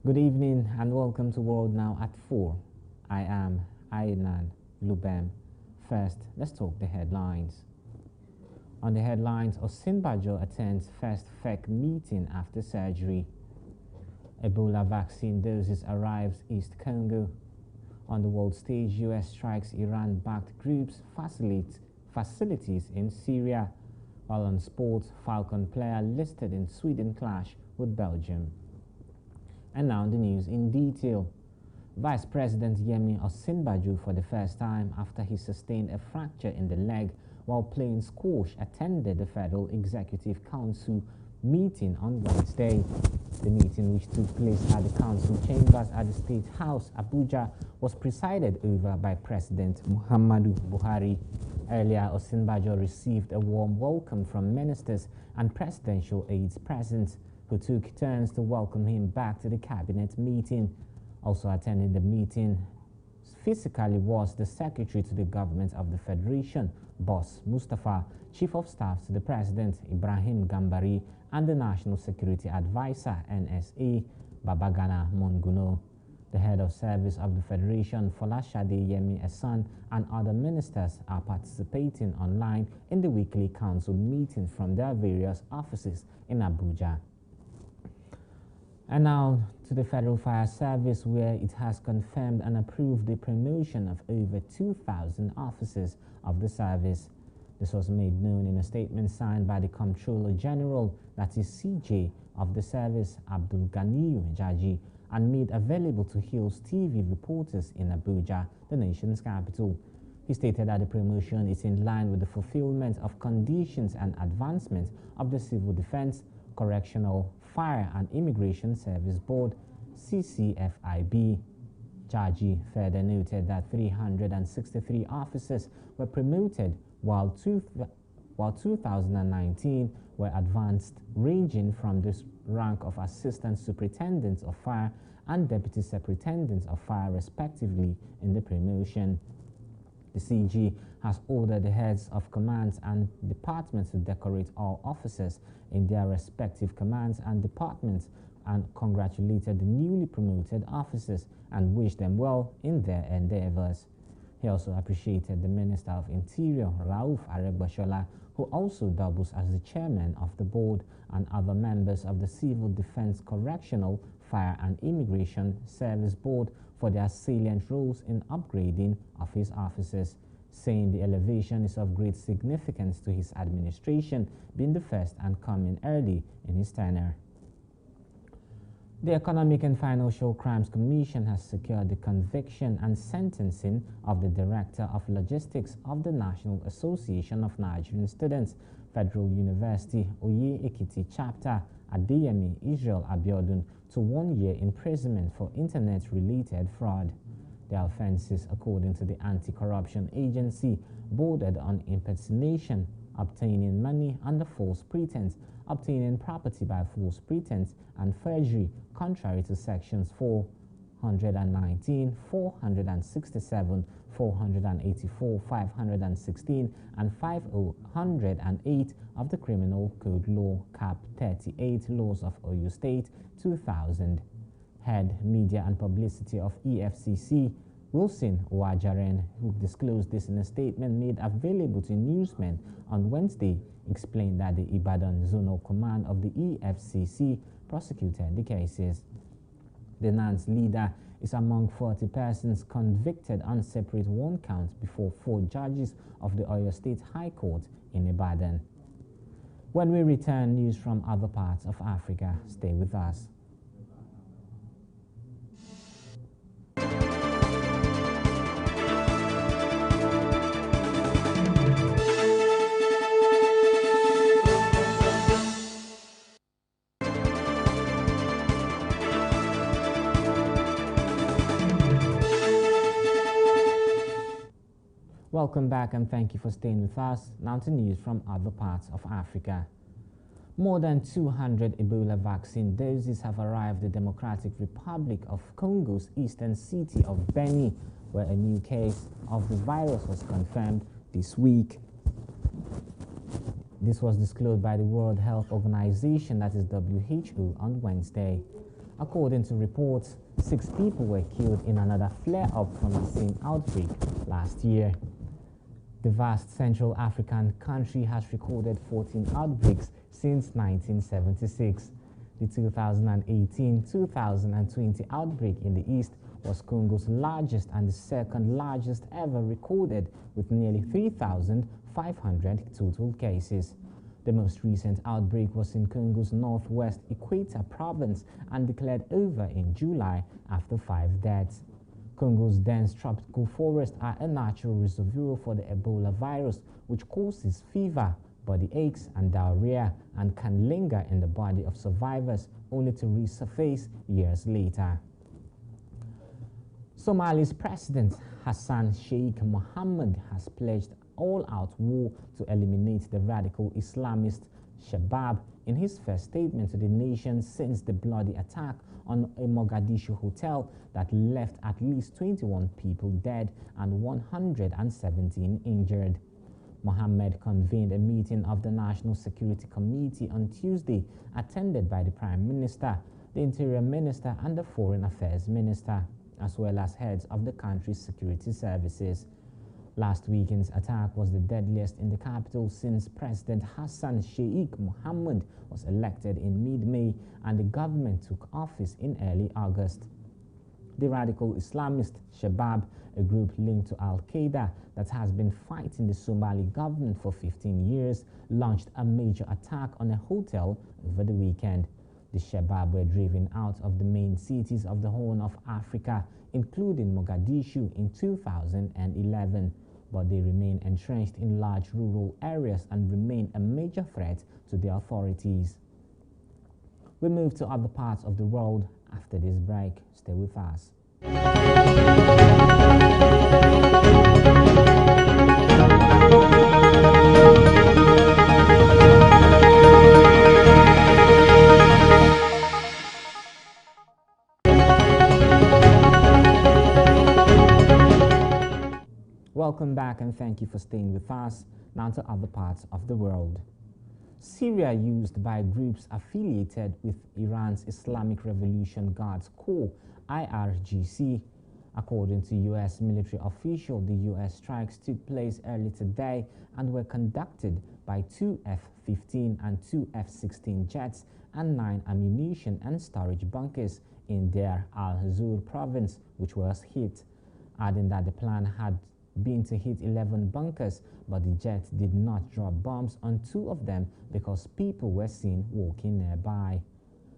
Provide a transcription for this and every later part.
Good evening and welcome to World Now at 4. I am Aynan Lubem. First, let's talk the headlines. On the headlines, Osinbajo attends first FEC meeting after surgery. Ebola vaccine doses arrives East Congo. On the world stage, US strikes Iran-backed groups facilities in Syria. While on sports, Falcon player listed in Sweden clash with Belgium. And now the news in detail. Vice President Yemi Osinbajo, for the first time after he sustained a fracture in the leg while playing squash, attended the Federal Executive Council meeting on Wednesday. The meeting, which took place at the council chambers at the State House, Abuja, was presided over by President Muhammadu Buhari. Earlier, Osinbajo received a warm welcome from ministers and presidential aides present, who took turns to welcome him back to the cabinet meeting. Also attending the meeting physically was the Secretary to the Government of the Federation, Boss Mustapha, Chief of Staff to the President, Ibrahim Gambari, and the National Security Advisor, NSA, Babagana Monguno. The Head of Service of the Federation, Folashade Yemi Esan, and other ministers are participating online in the weekly council meetings from their various offices in Abuja. And now to the Federal Fire Service, where it has confirmed and approved the promotion of over 2,000 officers of the service. This was made known in a statement signed by the Comptroller General, that is CJ, of the service, Abdul Ganiyu Jaji, and made available to Hills TV reporters in Abuja, the nation's capital. He stated that the promotion is in line with the fulfillment of conditions and advancement of the Civil Defense, Correctional, Fire and Immigration Service Board, CCFIB. Jaji further noted that 363 officers were promoted, while 2019 were advanced, ranging from the rank of Assistant Superintendents of Fire and Deputy Superintendents of Fire respectively in the promotion. The CG has ordered the heads of commands and departments to decorate all officers in their respective commands and departments, and congratulated the newly promoted officers and wished them well in their endeavors. He also appreciated the Minister of Interior, Rauf Aregbesola, who also doubles as the chairman of the board, and other members of the Civil Defense, Correctional, Fire and Immigration Service Board for their salient roles in upgrading of his officers, saying the elevation is of great significance to his administration, being the first and coming early in his tenure. The Economic and Financial Crimes Commission has secured the conviction and sentencing of the Director of Logistics of the National Association of Nigerian Students, Federal University, Oye Ekiti Chapter, Adeyemi Israel Abiodun, to 1 year imprisonment for internet-related fraud. The offenses, according to the Anti-Corruption Agency, bordered on impersonation, obtaining money under false pretense, obtaining property by false pretense, and forgery, contrary to sections 419, 467, 484, 516, and 508 of the Criminal Code Law, Cap 38, Laws of Oyo State, 2000. Head Media and Publicity of EFCC, Wilson Wajaren, who disclosed this in a statement made available to newsmen on Wednesday, explained that the Ibadan Zonal Command of the EFCC prosecuted the cases. The NANS leader is among 40 persons convicted on separate one count before 4 judges of the Oyo State High Court in Ibadan. When we return, news from other parts of Africa. Stay with us. Welcome back and thank you for staying with us. Now to news from other parts of Africa. More than 200 Ebola vaccine doses have arrived at the Democratic Republic of Congo's eastern city of Beni, where a new case of the virus was confirmed this week. This was disclosed by the World Health Organization, that is WHO, on Wednesday. According to reports, 6 people were killed in another flare-up from the same outbreak last year. The vast Central African country has recorded 14 outbreaks since 1976. The 2018-2020 outbreak in the East was Congo's largest and the second largest ever recorded, with nearly 3,500 total cases. The most recent outbreak was in Congo's northwest Equator province and declared over in July after 5 deaths. Congo's dense tropical forests are a natural reservoir for the Ebola virus, which causes fever, body aches, and diarrhea, and can linger in the body of survivors only to resurface years later. Somali's President Hassan Sheikh Mohamud has pledged all-out war to eliminate the radical Islamist Shabab in his first statement to the nation since the bloody attack on a Mogadishu hotel that left at least 21 people dead and 117 injured. Mohammed convened a meeting of the National Security Committee on Tuesday, attended by the Prime Minister, the Interior Minister, and the Foreign Affairs Minister, as well as heads of the country's security services. Last weekend's attack was the deadliest in the capital since President Hassan Sheikh Mohamud was elected in mid-May and the government took office in early August. The radical Islamist Shabab, a group linked to Al-Qaeda that has been fighting the Somali government for 15 years, launched a major attack on a hotel over the weekend. The Shabab were driven out of the main cities of the Horn of Africa, including Mogadishu, in 2011, but they remain entrenched in large rural areas and remain a major threat to the authorities. We move to other parts of the world after this break. Stay with us. Welcome back and thank you for staying with us. Now to other parts of the world. Syria, used by groups affiliated with Iran's Islamic Revolution Guards Corps, IRGC. According to U.S. military official, the U.S. strikes took place early today and were conducted by 2 F-15 and 2 F-16 jets and 9 ammunition and storage bunkers in Deir al-Zur province, which was hit, adding that the plan had been to hit 11 bunkers, but the jet did not drop bombs on 2 of them because people were seen walking nearby.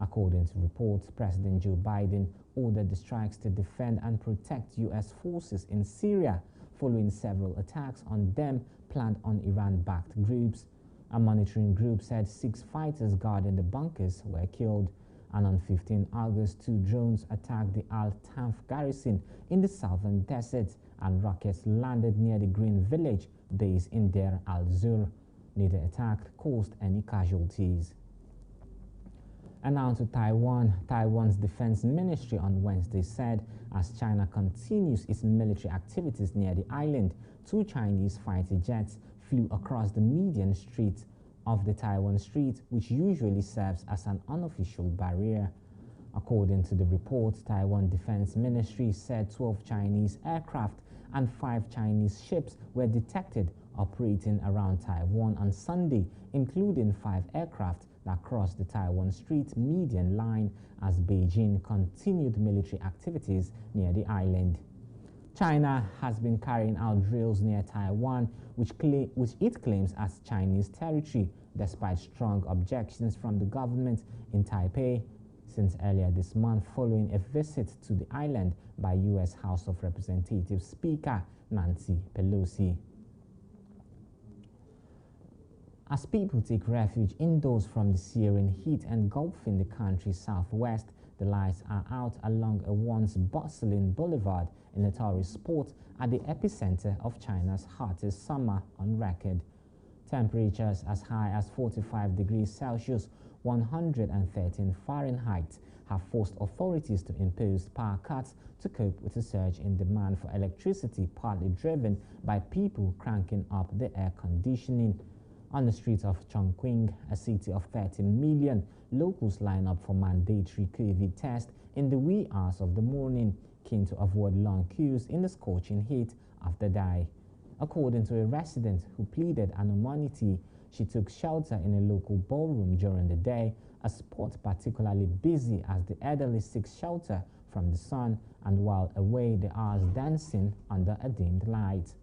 According to reports, President Joe Biden ordered the strikes to defend and protect U.S. forces in Syria following several attacks on them planned on Iran-backed groups. A monitoring group said 6 fighters guarding the bunkers were killed. And on 15 August, 2 drones attacked the Al-Tanf garrison in the southern desert, and rockets landed near the Green Village base in Deir al-Zur. Neither attack caused any casualties. And now to Taiwan. Taiwan's defense ministry on Wednesday said as China continues its military activities near the island, 2 Chinese fighter jets flew across the median street of the Taiwan Strait, which usually serves as an unofficial barrier. According to the report, Taiwan Defense Ministry said 12 Chinese aircraft and 5 Chinese ships were detected operating around Taiwan on Sunday, including 5 aircraft that crossed the Taiwan Strait median line as Beijing continued military activities near the island. China has been carrying out drills near Taiwan, which it claims as Chinese territory, despite strong objections from the government in Taipei since earlier this month following a visit to the island by U.S. House of Representatives Speaker Nancy Pelosi. As people take refuge indoors from the searing heat engulfing the country's southwest, The lights are out along a once bustling boulevard in a tourist spot at the epicenter of China's hottest summer on record. Temperatures as high as 45 degrees Celsius, 113 Fahrenheit, have forced authorities to impose power cuts to cope with a surge in demand for electricity, partly driven by people cranking up the air conditioning. On the streets of Chongqing, a city of 30 million, locals line up for mandatory COVID test in the wee hours of the morning, keen to avoid long queues in the scorching heat of the day. According to a resident who pleaded anonymity, she took shelter in a local ballroom during the day, a spot particularly busy as the elderly seek shelter from the sun, and while away the hours dancing under a dimmed light.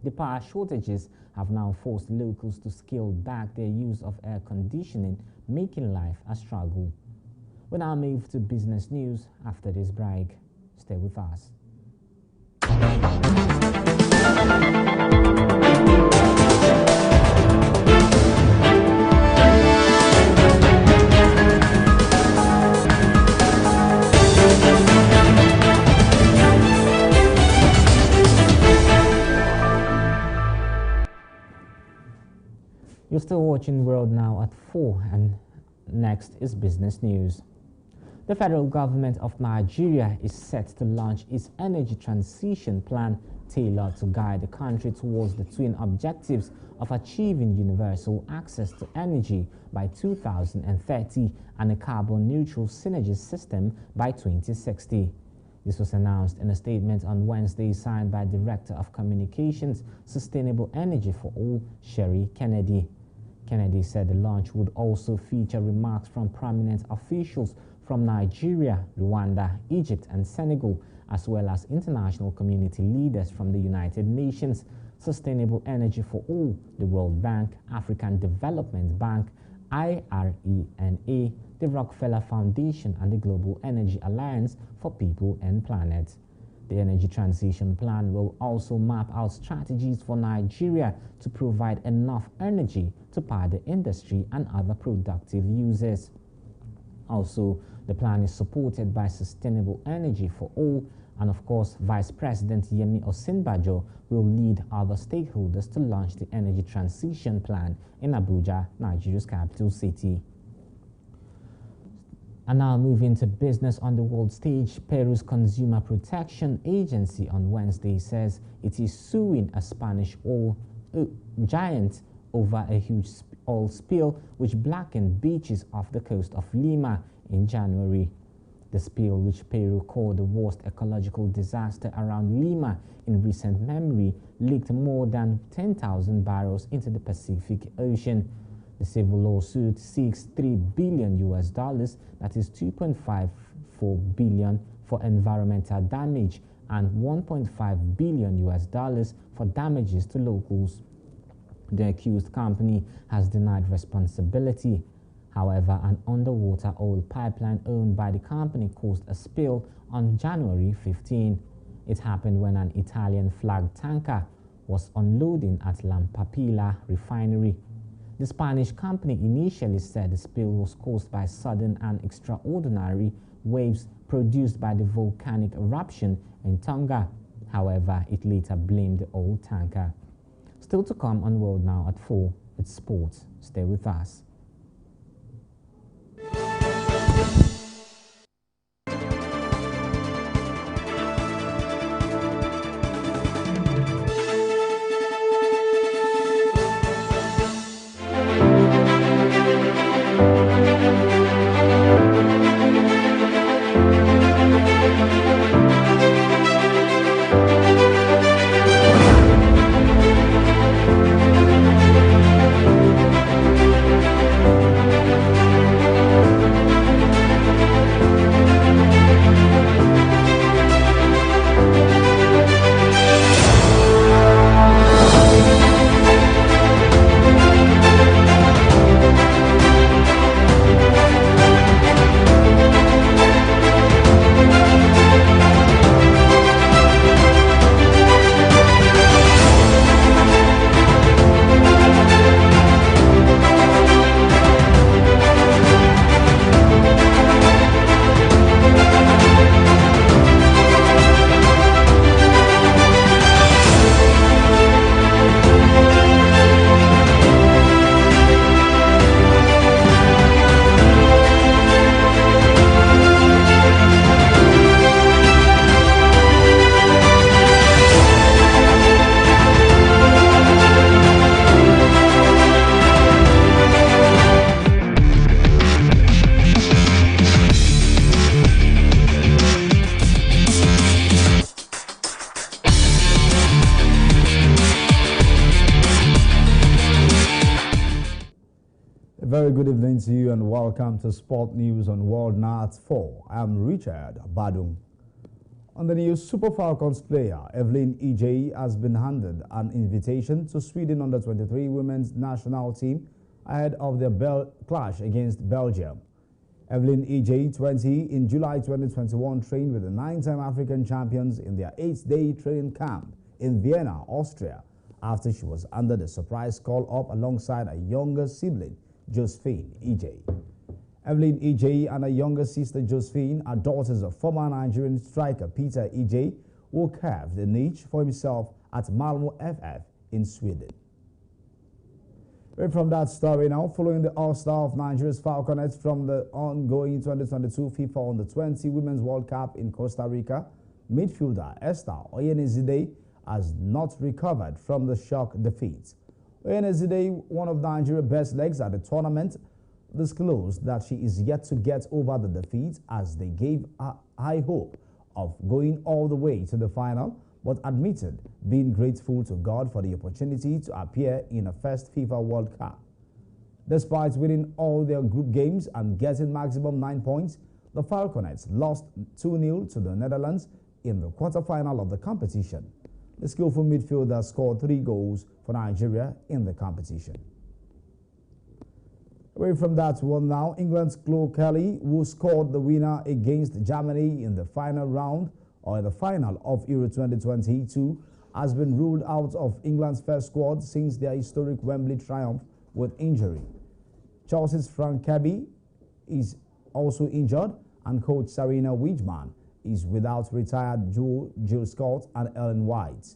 The power shortages have now forced locals to scale back their use of air conditioning, making life a struggle. We now move to business news after this break. Stay with us. You're still watching World Now at 4, and next is business news. The federal government of Nigeria is set to launch its energy transition plan tailored to guide the country towards the twin objectives of achieving universal access to energy by 2030 and a carbon-neutral synergy system by 2060. This was announced in a statement on Wednesday signed by Director of Communications, Sustainable Energy for All, Sherry Kennedy. Kennedy said the launch would also feature remarks from prominent officials from Nigeria, Rwanda, Egypt, and Senegal, as well as international community leaders from the United Nations, Sustainable Energy for All, the World Bank, African Development Bank, IRENA, the Rockefeller Foundation, and the Global Energy Alliance for People and Planet. The Energy Transition Plan will also map out strategies for Nigeria to provide enough energy to power the industry and other productive uses. Also, the plan is supported by Sustainable Energy for All, and of course, Vice President Yemi Osinbajo will lead other stakeholders to launch the Energy Transition Plan in Abuja, Nigeria's capital city. And now moving to business on the world stage, Peru's Consumer Protection Agency on Wednesday says it is suing a Spanish oil giant over a huge oil spill which blackened beaches off the coast of Lima in January. The spill, which Peru called the worst ecological disaster around Lima in recent memory, leaked more than 10,000 barrels into the Pacific Ocean. The civil lawsuit seeks $3 billion, that is 2.54 billion for environmental damage and $1.5 billion for damages to locals. The accused company has denied responsibility. However, an underwater oil pipeline owned by the company caused a spill on January 15. It happened when an Italian-flagged tanker was unloading at Lampapilla refinery. The Spanish company initially said the spill was caused by sudden and extraordinary waves produced by the volcanic eruption in Tonga. However, it later blamed the oil tanker. Still to come on World Now at 4, it's sports. Stay with us. very good evening to you and welcome to Sport News on World Night 4. I'm Richard Badung. On the news, Super Falcons player Evelyn Ije has been handed an invitation to Sweden under-23 women's national team ahead of their clash against Belgium. Evelyn Ije, 20, in July 2021 trained with the 9-time African champions in their 8-day training camp in Vienna, Austria, after she was under the surprise call-up alongside a younger sibling, Josephine Ije. Evelyn Ije and her younger sister Josephine are daughters of former Nigerian striker Peter Ije, who carved a niche for himself at Malmo FF in Sweden. Right from that story now, following the all-star of Nigeria's Falconets from the ongoing 2022 FIFA Under-20 Women's World Cup in Costa Rica, midfielder Esther Oyenezide has not recovered from the shock defeat. Oyenezide, one of Nigeria's best legs at the tournament, disclosed that she is yet to get over the defeat as they gave a high hope of going all the way to the final, but admitted being grateful to God for the opportunity to appear in a first FIFA World Cup. Despite winning all their group games and getting maximum 9 points, the Falconets lost 2-0 to the Netherlands in the quarterfinal of the competition. The skillful midfielder scored 3 goals for Nigeria in the competition. Away from that one now, England's Chloe Kelly, who scored the winner against Germany in the final round or the final of Euro 2022, has been ruled out of England's first squad since their historic Wembley triumph with injury. Chelsea's Frank Kirby is also injured, and coach Sarina Wiegman is without retired Jill Scott and Ellen White.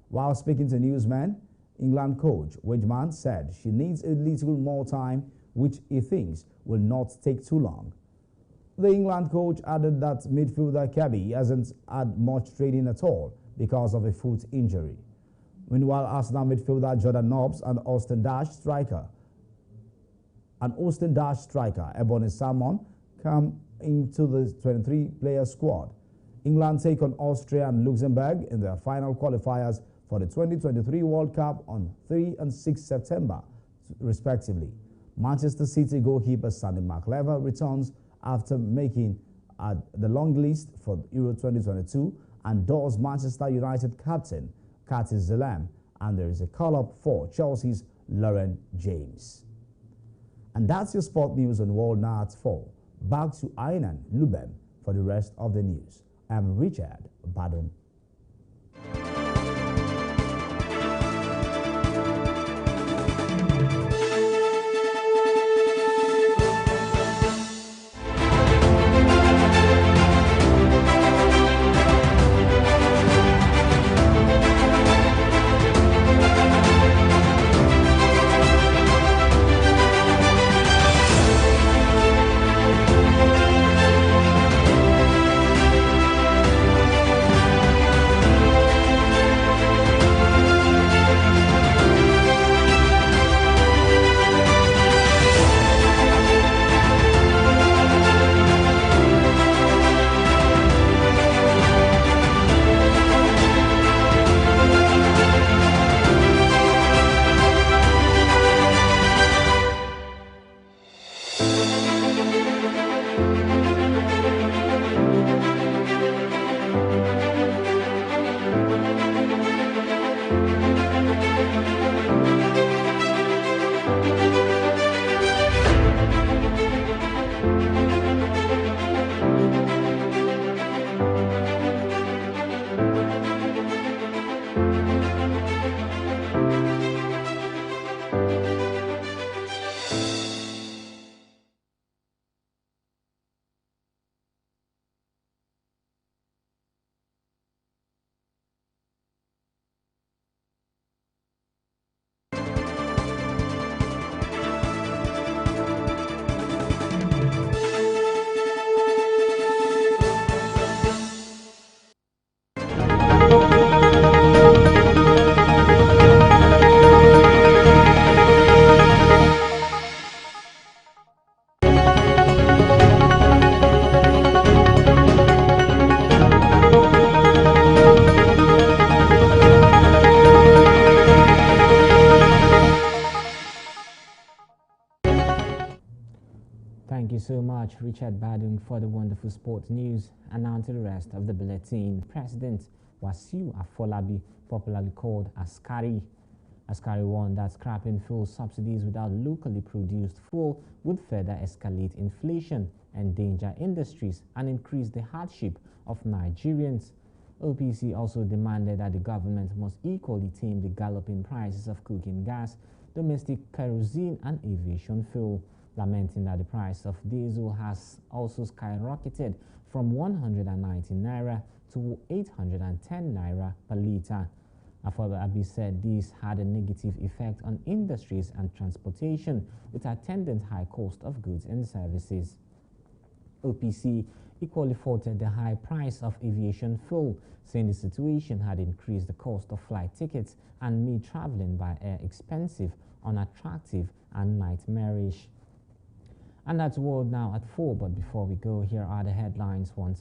While speaking to newsmen, England coach Wiegman said she needs a little more time, which he thinks will not take too long. The England coach added that midfielder Kirby hasn't had much training at all because of a foot injury. Meanwhile, Arsenal midfielder Jordan Nobbs and Austin Dash striker Ebony Salmon come into the 23-player squad. England take on Austria and Luxembourg in their final qualifiers for the 2023 World Cup on 3 and 6 September, respectively. Manchester City goalkeeper Sandy McLever returns after making the long list for Euro 2022, and doors Manchester United captain Curtis Zellem, and there is a call-up for Chelsea's Lauren James. And that's your sport news on World Night 4. Back to Ainan Lubem for the rest of the news. I'm Richard Badon. Thank you so much, Richard Badung, for the wonderful sports news. And now to the rest of the bulletin. President Wasiu Afolabi, popularly called Askari warned that scrapping fuel subsidies without locally produced fuel would further escalate inflation, endanger industries, and increase the hardship of Nigerians. OPC also demanded that the government must equally tame the galloping prices of cooking gas, domestic kerosene, and aviation fuel, lamenting that the price of diesel has also skyrocketed from 190 naira to 810 naira per litre. Afolabi said this had a negative effect on industries and transportation, with attendant high cost of goods and services. OPC equally faulted the high price of aviation fuel, saying the situation had increased the cost of flight tickets and made traveling by air expensive, unattractive, and nightmarish. And that's World Now at 4, but before we go, here are the headlines once